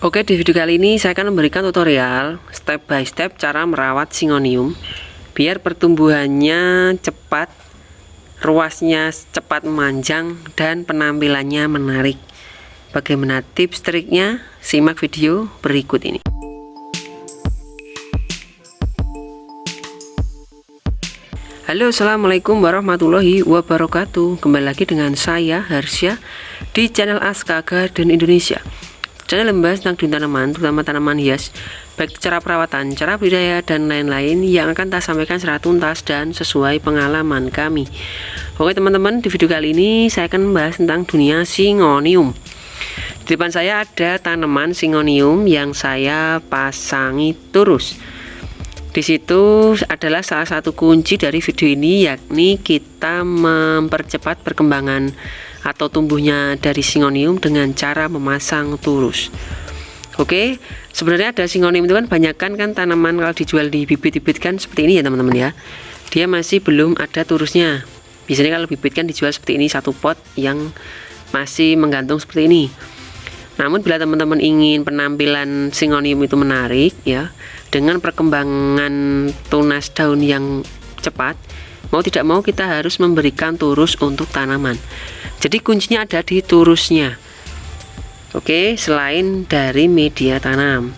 Oke, di video kali ini saya akan memberikan tutorial step by step cara merawat Syngonium biar pertumbuhannya cepat, ruasnya cepat memanjang, dan penampilannya menarik. Bagaimana tips triknya? Simak video berikut ini. Halo, assalamualaikum warahmatullahi wabarakatuh. Kembali lagi dengan saya Harsya di channel Aska Garden Indonesia. Channel membahas tentang dunia tanaman, terutama tanaman hias, baik cara perawatan, cara budidaya, dan lain-lain yang akan saya sampaikan secara tuntas dan sesuai pengalaman kami. Oke teman-teman, di video kali ini saya akan membahas tentang dunia Syngonium. Di depan saya ada tanaman Syngonium yang saya pasangi turus. Di situ adalah salah satu kunci dari video ini, yakni kita mempercepat perkembangan atau tumbuhnya dari Syngonium dengan cara memasang turus. Oke, sebenarnya ada Syngonium itu kan banyak kan tanaman kalau dijual di bibit-bibit kan seperti ini ya teman-teman ya. Dia masih belum ada turusnya. Biasanya kalau bibit kan dijual seperti ini, satu pot yang masih menggantung seperti ini. Namun bila teman-teman ingin penampilan Syngonium itu menarik ya, dengan perkembangan tunas daun yang cepat, mau tidak mau kita harus memberikan turus untuk tanaman. Jadi kuncinya ada di turusnya. Oke, selain dari media tanam.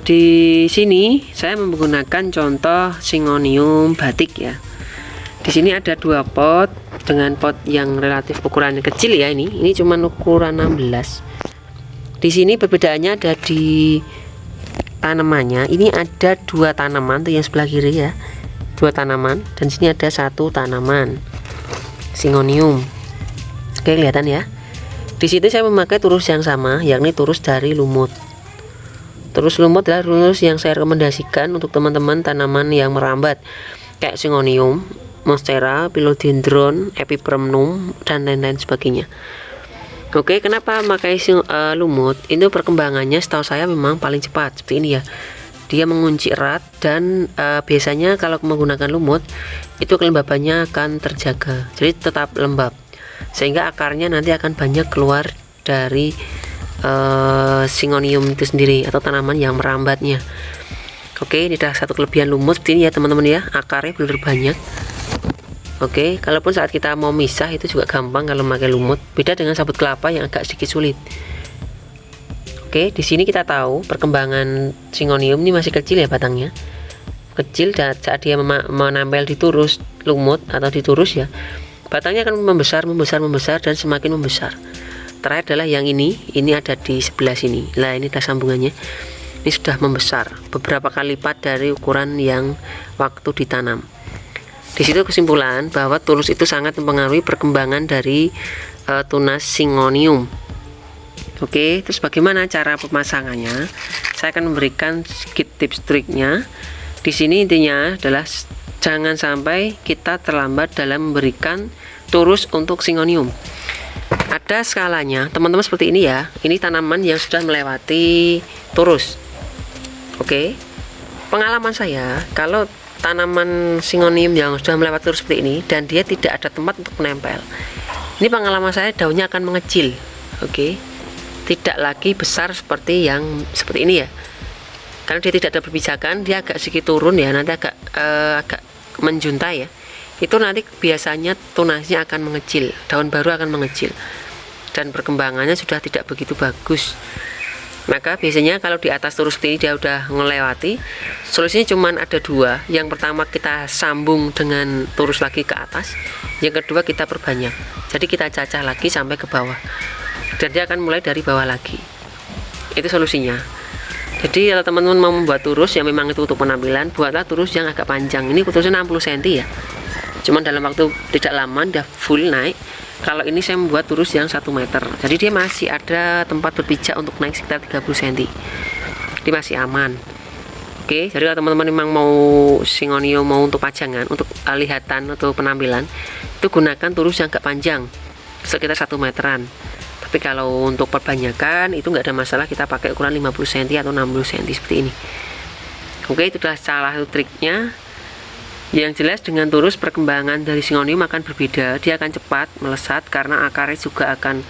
Di sini saya menggunakan contoh Syngonium batik ya. Di sini ada dua pot dengan pot yang relatif ukurannya kecil ya, ini cuma ukuran 16. Di sini perbedaannya ada di tanamannya. Ini ada dua tanaman tuh yang sebelah kiri ya, dua tanaman, dan sini ada satu tanaman Syngonium. Oke, kelihatan ya. Di situ saya memakai turus yang sama, yakni turus dari lumut. Turus lumut adalah turus yang saya rekomendasikan untuk teman-teman tanaman yang merambat kayak Syngonium, Monstera, Philodendron, Epipremnum, dan lain-lain sebagainya. Oke, kenapa memakai lumut? Itu perkembangannya setahu saya memang paling cepat seperti ini ya. Dia mengunci erat dan biasanya kalau menggunakan lumut itu kelembabannya akan terjaga, jadi tetap lembab, sehingga akarnya nanti akan banyak keluar dari Syngonium itu sendiri atau tanaman yang merambatnya. Oke, ini adalah satu kelebihan lumut seperti ini ya teman-teman ya, akarnya benar banyak. Oke, kalaupun saat kita mau misah itu juga gampang kalau memakai lumut, beda dengan sabut kelapa yang agak sedikit sulit. Oke, di sini kita tahu perkembangan Syngonium ini masih kecil ya, batangnya kecil, dan saat dia menempel di turus lumut atau di turus ya, batangnya akan membesar dan semakin membesar. Terakhir adalah yang ini ada di sebelah sini. Nah, ini ada sambungannya. Ini sudah membesar beberapa kali lipat dari ukuran yang waktu ditanam. Di situ kesimpulan bahwa turus itu sangat mempengaruhi perkembangan dari tunas Syngonium. Oke, terus bagaimana cara pemasangannya? Saya akan memberikan sedikit tips triknya. Di sini intinya adalah jangan sampai kita terlambat dalam memberikan turus untuk Syngonium. Ada skalanya, teman-teman, seperti ini ya. Ini tanaman yang sudah melewati turus. Oke, pengalaman saya kalau tanaman Syngonium yang sudah melewati turus seperti ini dan dia tidak ada tempat untuk menempel, ini pengalaman saya daunnya akan mengecil. Oke, tidak lagi besar seperti yang seperti ini ya, karena dia tidak ada perpijakan, dia agak sedikit turun ya, nanti agak menjuntai ya. Itu nanti biasanya tunasnya akan mengecil, daun baru akan mengecil, dan perkembangannya sudah tidak begitu bagus. Maka biasanya kalau di atas turus ini dia udah melewati, solusinya cuma ada dua. Yang pertama kita sambung dengan turus lagi ke atas, yang kedua kita perbanyak, jadi kita cacah lagi sampai ke bawah, dan dia akan mulai dari bawah lagi. Itu solusinya. Jadi kalau teman-teman mau membuat turus yang memang itu untuk penampilan, buatlah turus yang agak panjang. Ini turusnya 60 cm ya, cuman dalam waktu tidak lama dia full naik. Kalau ini saya membuat turus yang 1 meter, jadi dia masih ada tempat berpijak untuk naik sekitar 30 cm. Dia masih aman. Oke, jadi kalau teman-teman memang mau Syngonium mau untuk pajangan, untuk lihatan atau penampilan, itu gunakan turus yang agak panjang, sekitar 1 meteran. Tapi kalau untuk perbanyakan itu nggak ada masalah, kita pakai ukuran 50 cm atau 60 cm seperti ini. Oke, itu adalah salah satu triknya. Yang jelas dengan turus perkembangan dari Syngonium akan berbeda. Dia akan cepat melesat karena akarnya juga akan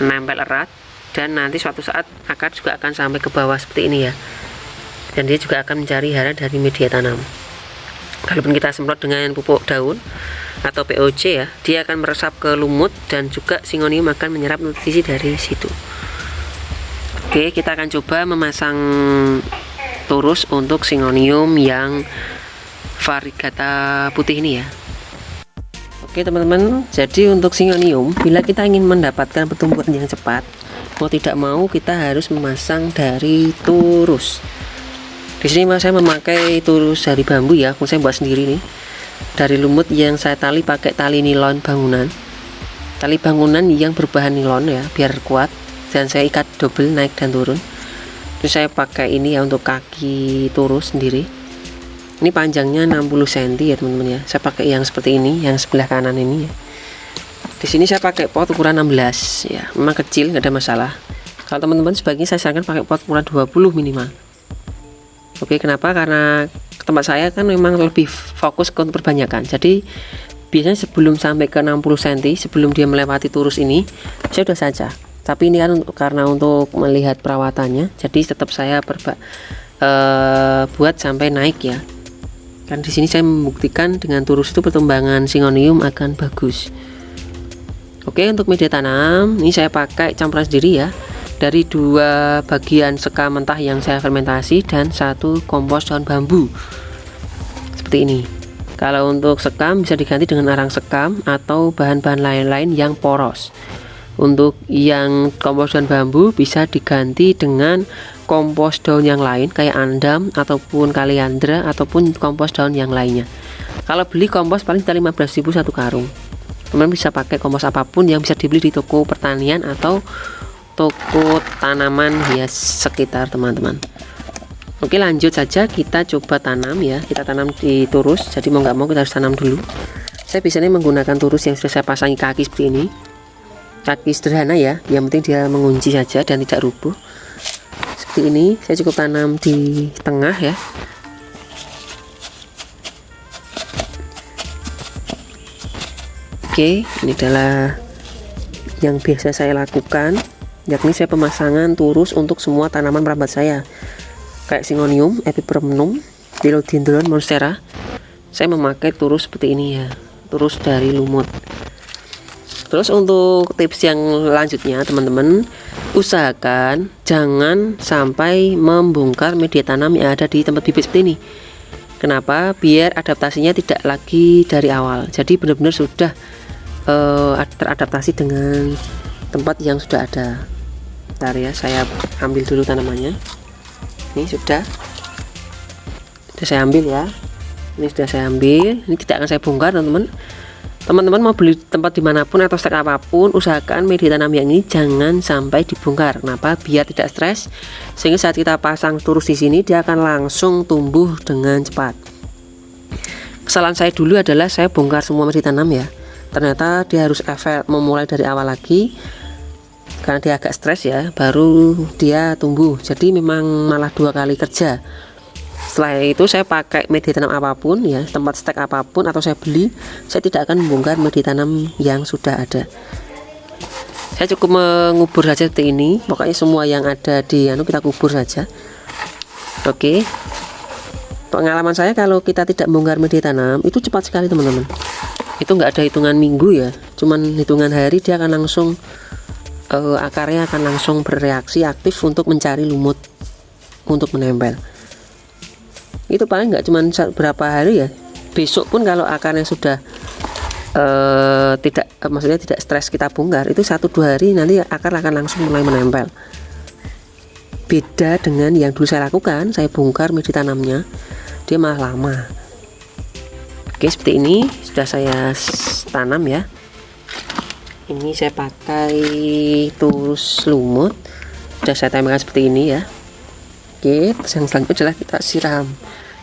menempel erat dan nanti suatu saat akar juga akan sampai ke bawah seperti ini ya, dan dia juga akan mencari hara dari media tanam. Kalaupun kita semprot dengan pupuk daun atau POC ya, dia akan meresap ke lumut dan juga Syngonium akan menyerap nutrisi dari situ. Oke, kita akan coba memasang turus untuk Syngonium yang variegata putih ini ya. Oke teman-teman, jadi untuk Syngonium, bila kita ingin mendapatkan pertumbuhan yang cepat, mau tidak mau kita harus memasang dari turus. Di sini saya memakai turus dari bambu ya, saya buat sendiri nih. Dari lumut yang saya tali pakai tali nilon bangunan. Tali bangunan yang berbahan nilon ya, biar kuat, dan saya ikat double naik dan turun. Terus saya pakai ini ya untuk kaki turus sendiri. Ini panjangnya 60 cm ya teman-teman ya. Saya pakai yang seperti ini, yang sebelah kanan ini ya. Di sini saya pakai pot ukuran 16 ya, memang kecil nggak ada masalah. Kalau teman-teman sebaiknya saya sarankan pakai pot ukuran 20 minimal. Oke, kenapa? Karena tempat saya kan memang lebih fokus ke untuk perbanyakan. Jadi biasanya sebelum sampai ke 60 cm, sebelum dia melewati turus ini, saya sudah saja. Tapi ini kan karena untuk melihat perawatannya, jadi tetap saya buat sampai naik ya. Kan di sini saya membuktikan dengan turus itu pertumbuhan Syngonium akan bagus. Oke, untuk media tanam ini saya pakai campuran sendiri ya, dari 2 bagian sekam mentah yang saya fermentasi dan 1 kompos daun bambu seperti ini. Kalau untuk sekam bisa diganti dengan arang sekam atau bahan-bahan lain-lain yang poros. Untuk yang kompos daun bambu bisa diganti dengan kompos daun yang lain kayak andam ataupun kaliandra ataupun kompos daun yang lainnya. Kalau beli kompos paling 15.000 1 karung. Teman bisa pakai kompos apapun yang bisa dibeli di toko pertanian atau toko tanaman hias sekitar teman-teman. Oke, lanjut saja kita coba tanam ya. Kita tanam di turus, jadi mau nggak mau kita harus tanam dulu. Saya biasanya menggunakan turus yang sudah saya pasangi kaki seperti ini, kaki sederhana ya, yang penting dia mengunci saja dan tidak rubuh seperti ini. Saya cukup tanam di tengah ya. Oke, ini adalah yang biasa saya lakukan, yakni saya pemasangan turus untuk semua tanaman merambat saya kayak Syngonium, Epipremnum, Philodendron monstera. Saya memakai turus seperti ini ya, turus dari lumut. Terus untuk tips yang lanjutnya teman-teman, usahakan jangan sampai membongkar media tanam yang ada di tempat bibit seperti ini. Kenapa? Biar adaptasinya tidak lagi dari awal, jadi benar-benar sudah teradaptasi dengan tempat yang sudah ada. Bentar ya, saya ambil dulu tanamannya. Ini sudah saya ambil ya, ini sudah saya ambil. Ini tidak akan saya bongkar teman-teman. Teman-teman mau beli tempat dimanapun atau stek apapun, usahakan media tanam yang ini jangan sampai dibongkar. Kenapa? Biar tidak stres, sehingga saat kita pasang turus di sini dia akan langsung tumbuh dengan cepat. Kesalahan saya dulu adalah saya bongkar semua media tanam ya. Ternyata dia harus memulai dari awal lagi, karena dia agak stres ya, baru dia tumbuh. Jadi memang malah 2 kali kerja. Setelah itu saya pakai media tanam apapun ya, tempat stek apapun atau saya beli, saya tidak akan membongkar media tanam yang sudah ada. Saya cukup mengubur saja seperti ini. Pokoknya semua yang ada di kita kubur saja. Oke. Pengalaman saya kalau kita tidak membongkar media tanam itu cepat sekali teman-teman. Itu nggak ada hitungan minggu ya, cuman hitungan hari dia akan langsung akarnya akan langsung bereaksi aktif untuk mencari lumut untuk menempel. Itu paling nggak cuman berapa hari ya, besok pun kalau akarnya sudah maksudnya tidak stres kita bongkar, itu 1-2 hari nanti akar akan langsung mulai menempel. Beda dengan yang dulu saya lakukan, saya bongkar media tanamnya, dia malah lama. Oke, seperti ini sudah saya tanam ya. Ini saya pakai turus lumut, sudah saya tempelkan seperti ini ya. Oke, yang selanjutnya adalah kita siram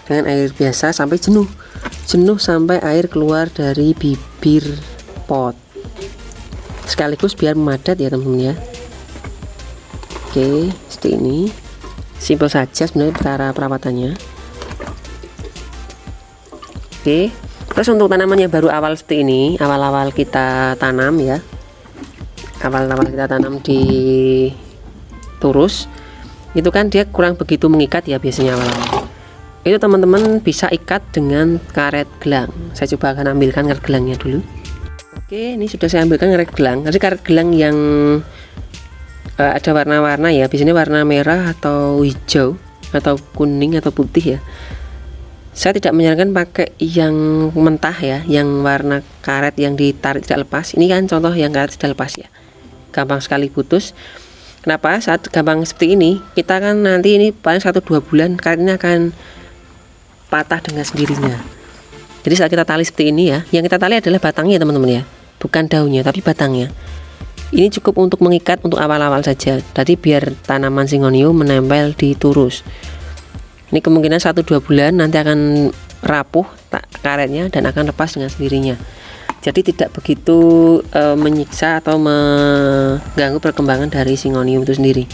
dengan air biasa sampai jenuh sampai air keluar dari bibir pot, sekaligus biar memadat ya teman-teman ya. Oke, seperti ini, simpel saja sebenarnya cara perawatannya. Oke, terus untuk tanaman yang baru awal seperti ini, awal-awal kita tanam ya, awal-awal kita tanam di turus itu kan dia kurang begitu mengikat ya biasanya awal-awal. Itu teman-teman bisa ikat dengan karet gelang. Saya coba akan ambilkan karet gelangnya dulu. Oke, ini sudah saya ambilkan karet gelang. Jadi karet gelang yang ada warna-warna ya, biasanya warna merah atau hijau atau kuning atau putih ya. Saya tidak menyarankan pakai yang mentah ya, yang warna karet yang ditarik tidak lepas. Ini kan contoh yang karet tidak lepas ya, gampang sekali putus. Kenapa? Saat gampang seperti ini, kita kan nanti ini paling 1-2 bulan karet ini akan patah dengan sendirinya. Jadi saat kita tali seperti ini ya, yang kita tali adalah batangnya teman-teman ya, bukan daunnya tapi batangnya. Ini cukup untuk mengikat untuk awal-awal saja. Jadi biar tanaman Syngonium menempel di turus. Ini kemungkinan 1-2 bulan nanti akan rapuh karetnya dan akan lepas dengan sendirinya. Jadi tidak begitu menyiksa atau mengganggu perkembangan dari Syngonium itu sendiri.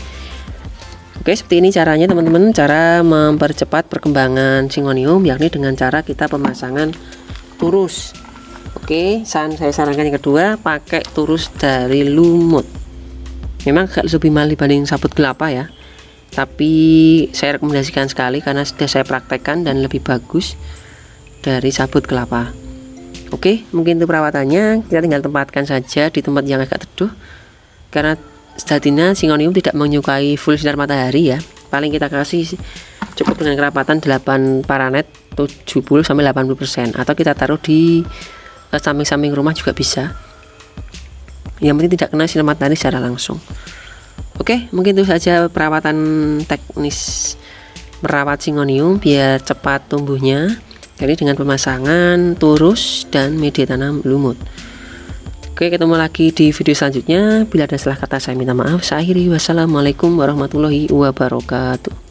Oke, seperti ini caranya teman-teman, cara mempercepat perkembangan Syngonium yakni dengan cara kita pemasangan turus. Oke, saya sarankan yang kedua, pakai turus dari lumut. Memang agak lebih mahal dibanding sabut kelapa ya, tapi saya rekomendasikan sekali karena sudah saya praktekkan dan lebih bagus dari sabut kelapa. Oke, mungkin itu perawatannya. Kita tinggal tempatkan saja di tempat yang agak teduh, karena sejatinya Syngonium tidak menyukai full sinar matahari ya. Paling kita kasih cukup dengan kerapatan 8 paranet 70-80%, atau kita taruh di samping-samping rumah juga bisa. Yang penting tidak kena sinar matahari secara langsung. Oke, mungkin itu saja perawatan teknis merawat Syngonium biar cepat tumbuhnya. Jadi dengan pemasangan turus dan media tanam lumut. Oke, ketemu lagi di video selanjutnya. Bila ada salah kata saya minta maaf. Saya akhiri, wassalamualaikum warahmatullahi wabarakatuh.